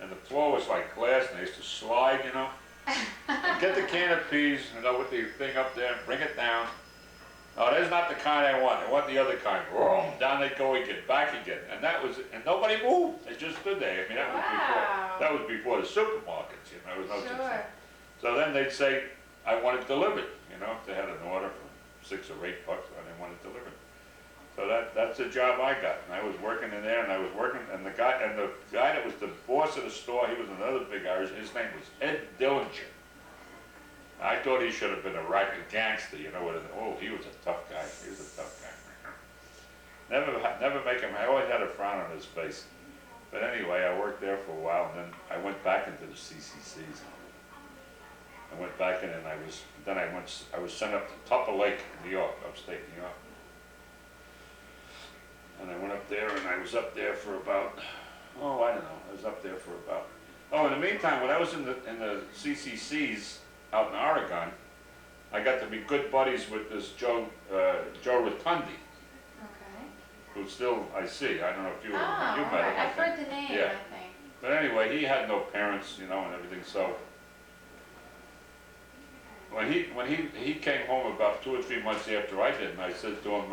and the floor was like glass, and they used to slide, you know. And get the can of peas, you know, with the thing up there, bring it down. Oh, there's not the kind I want the other kind. Boom, down they go again, back again. And that was, and nobody moved, they just stood there. I mean, that was before the supermarkets, you know, there was no such thing. So then they'd say, I want it delivered, you know, if they had an order for $6 or $8, and they wanted it delivered. So that's the job I got, and I was working in there, and I was working, and the guy that was the boss of the store, he was another big Irish. His name was Ed Dillinger. I thought he should have been a racket gangster, you know. Oh, he was a tough guy. He was a tough guy. Never make him. I always had a frown on his face. But anyway, I worked there for a while, and then I went back into the CCCs. I went back in, and I was sent up to Tupper Lake, New York, upstate New York. And I went up there, and I was up there for about, oh, I don't know, I was up there for about, oh, in the meantime, when I was in the CCCs out in Oregon, I got to be good buddies with this Joe Rotundi, Okay. who still I see. I don't know if you met him. I've heard the name, yeah. I think. But anyway, he had no parents, you know, and everything, so when he came home about 2 or 3 months after I did, and I said to him,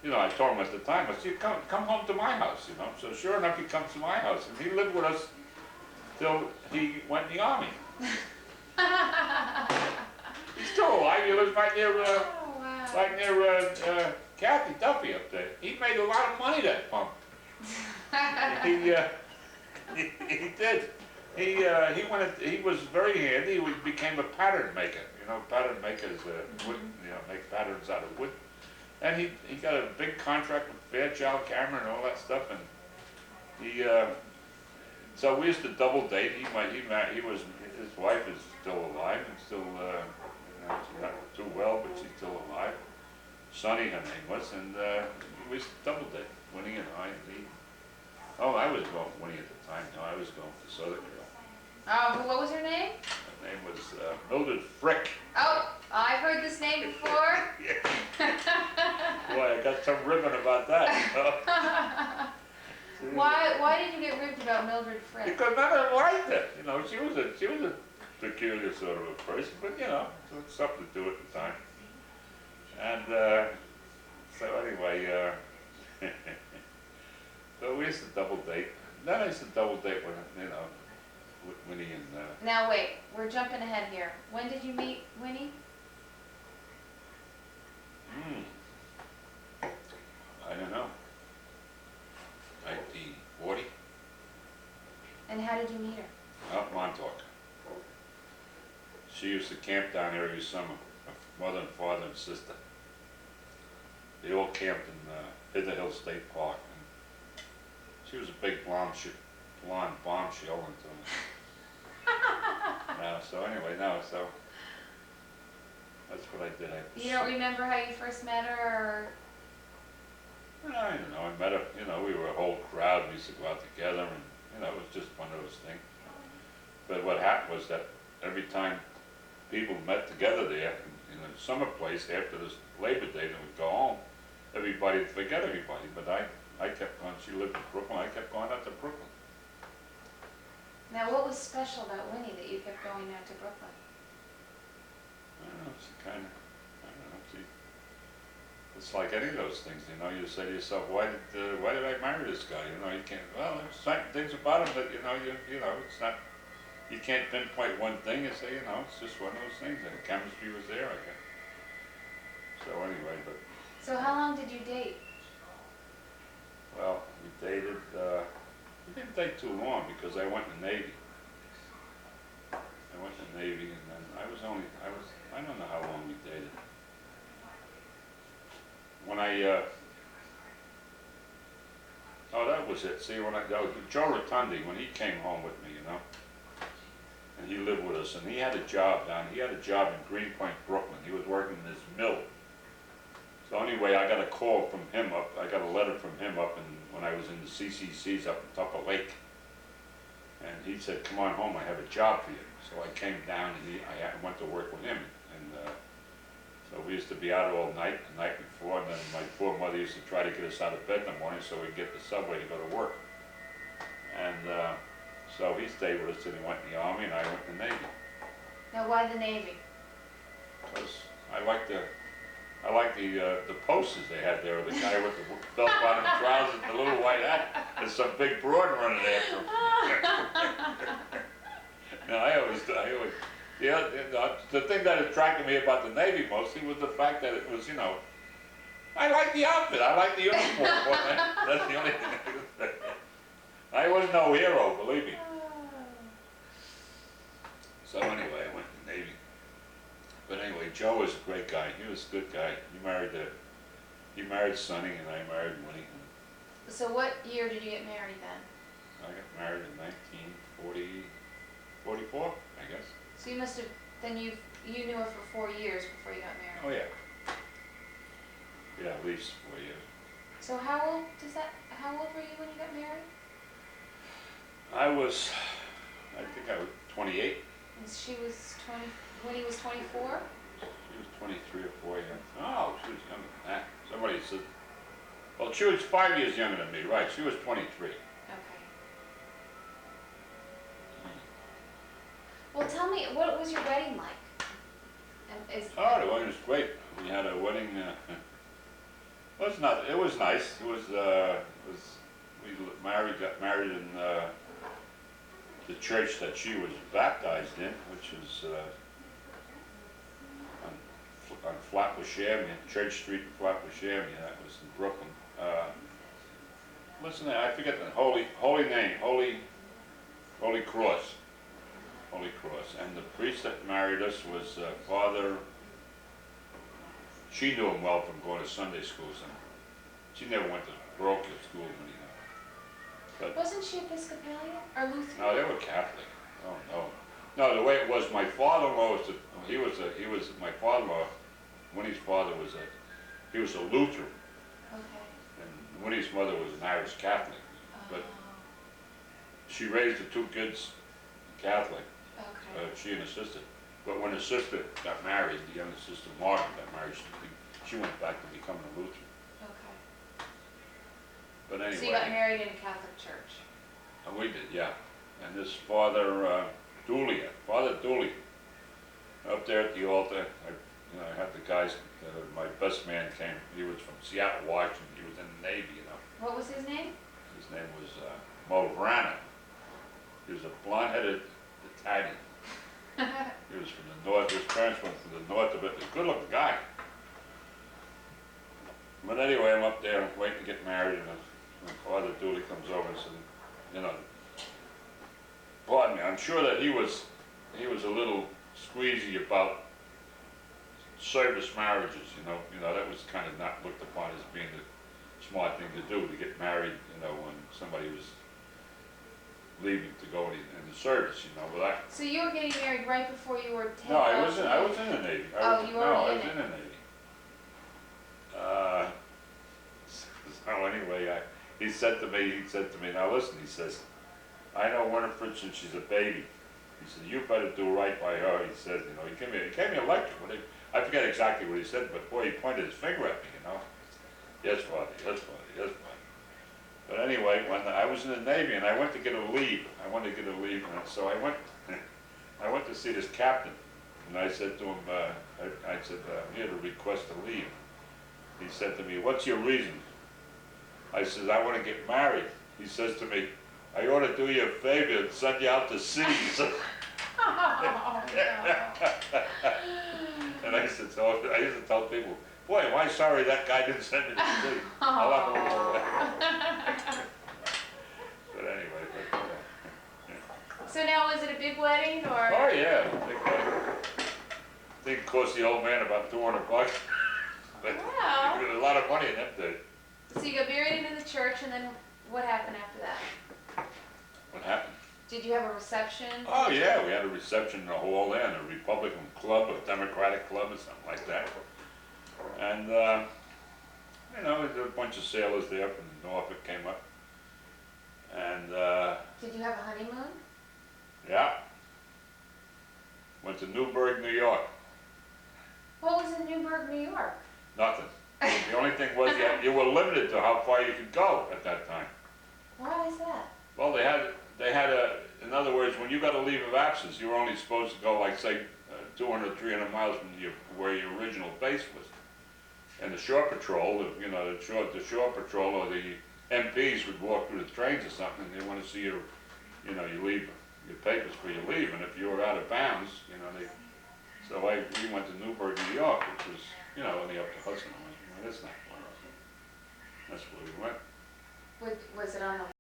you know, I told him at the time, I said, come home to my house, you know. So sure enough, he comes to my house, and he lived with us till he went in the Army. He's still alive. He lives right near Kathy Duffy up there. He made a lot of money, that punk. He did. He was very handy. He became a pattern maker. You know, pattern makers wood, you know, make patterns out of wood. And he got a big contract with Fairchild Camera and all that stuff, and so we used to double date. His wife is still alive and still, you know, she's not too well, but she's still alive. Sunny, her name was, and we used to double date, Winnie and I. I was going with Winnie at the time. No, I was going for this other girl. Oh, what was her name? Her name was Mildred Frick. Oh, I've heard this name before. Boy, I got some ribbon about that. You know? Why did you get ribbed about Mildred Frick? Because none of them liked her. You know, she was a peculiar sort of a person, but you know, it was something to do at the time. And so anyway, so we used to double date. Then I used to double date with, you know, with Winnie and. Now wait, we're jumping ahead here. When did you meet Winnie? I don't know. 1940. And how did you meet her? Out in Montauk. She used to camp down there every summer. My mother and father and sister. They all camped in Hither Hill State Park. And she was a big blonde bombshell until. So anyway, so that's what I did. You don't remember how you first met her, or? I don't know. I met her. You know, we were a whole crowd. We used to go out together, and you know, it was just one of those things. But what happened was that every time people met together there in a summer place after this Labor Day, they would go home. Everybody would forget everybody, but I kept going. She lived in Brooklyn. I kept going out to Brooklyn. Now, what was special about Winnie that you kept going out to Brooklyn? I don't know, it's kind of, I don't know, it's like any of those things, you know, you say to yourself, why did I marry this guy? You know, you can't, well, there's certain things about him that, you know, it's not, you can't pinpoint one thing and say, you know, it's just one of those things, and the chemistry was there, I guess. So anyway, but. So how long did you date? Well, we dated, we didn't date too long because I went in the Navy. I went in the Navy and then I don't know how long we dated. When oh, that was it. See, Joe Rotundi, when he came home with me, you know, and he lived with us, and he had a job in Greenpoint, Brooklyn. He was working in this mill. So anyway, I got a call from him I got a letter from him when I was in the CCCs up in Tupper Lake. And he said, come on home, I have a job for you. So I came down and I went to work with him. And so we used to be out all night, the night before, and then my poor mother used to try to get us out of bed in the morning so we'd get the subway to go to work. And so he stayed with us and he went in the Army and I went in the Navy. Now, why the Navy? Because I like the posters they had there, the guy with the belt-bottom trousers and the little white hat, and some big broad running after him. No, the thing that attracted me about the Navy mostly was the fact that it was, you know, I like the outfit, I like the uniform. That's the only thing I could say. I wasn't no hero, believe me. So anyway, I went to the Navy. But anyway, Joe was a great guy. He was a good guy. He married Sonny and I married Winnie. So what year did you get married then? I got married in 1944, I guess. So you must have, then you knew her for 4 years before you got married. Oh yeah. Yeah, at least 4 years. So how old were you when you got married? I think I was 28. And she was 20, when he was 24? She was 23 or 4 years. Oh, she was younger than that. Somebody said, well, she was 5 years younger than me, right? She was 23. Okay. Well, tell me, what was your wedding like? Oh, the wedding was great. We had a wedding. It was nice. We got married in the church that she was baptized in, which was on Flatbush Avenue, Church Street and Flatbush Avenue. That was in Brooklyn. What's the name? I forget the holy name. Holy Cross. Holy Cross. And the priest that married us was Father. She knew him well from going to Sunday school. So she never went to parochial school anyhow. But wasn't she Episcopalian or Lutheran? no, they were Catholic. Oh no. No, the way it was, my father-in-law was my father-in-law. Winnie's father was he was a Lutheran. Okay. And Winnie's mother was an Irish Catholic. But she raised the two kids Catholic. Okay. She and her sister. But when her sister got married, the younger sister Margaret got married, she went back to becoming a Lutheran. Okay. But anyway. So you got married in a Catholic church? And we did, yeah. And this Father Dooley, up there at the altar, I had the guys, my best man came, he was from Seattle, Washington, he was in the Navy, you know. What was his name? His name was Mo Vrana. He was a blonde-headed Italian. He was from the north, his parents went from the north of it, a good-looking guy. But anyway, I'm up there waiting to get married, and Father Dooley comes over and says, you know, pardon me, I'm sure that he was a little squeezy about service marriages, you know, that was kind of not looked upon as being the smart thing to do, to get married, you know, when somebody was leaving to go in the service, you know. But so you were getting married right before you were 10? No, I was in the Navy. You were I was in the Navy. So anyway, he said to me, now listen, he says, I know Winifred since she's a baby. He said, you better do right by her. He said, you know, he gave me a lecture. I forget exactly what he said, but boy, he pointed his finger at me, you know. Yes, Father, yes, Father, yes, Father. But anyway, when I was in the Navy and I went to get a leave, and so I went to see this captain, and I said to him, I said, I'm here to request a leave. He said to me, what's your reason? I said, I want to get married. He says to me, I ought to do you a favor and send you out to sea. Oh, no. And I used to tell people, boy, am I sorry that guy didn't send me to sea. But anyway, So now, was it a big wedding, or? oh yeah, I think it cost the old man about $200. But Wow. you get a lot of money in that day. So you got buried into the church, and then what happened after that? What happened? Did you have a reception? Oh yeah, we had a reception in the hall there, in a Republican club, a Democratic club, or something like that. And you know, there were a bunch of sailors there from Norfolk came up. And Did you have a honeymoon? yeah, went to Newburgh, New York. What was in Newburgh, New York? Nothing. The only thing was you were limited to how far you could go at that time. Why is that? Well, they had in other words, when you got a leave of absence, you were only supposed to go, like, say, 200, 300 miles from where your original base was. And the shore patrol, you know, the shore patrol or the MPs would walk through the trains or something, and they want to see your, you know, you leave your papers for your leave, and if you were out of bounds, you know, so we went to Newburgh, New York, which was, you know, only up to Hudson. Well, that's not far. That's where we went. Was it on the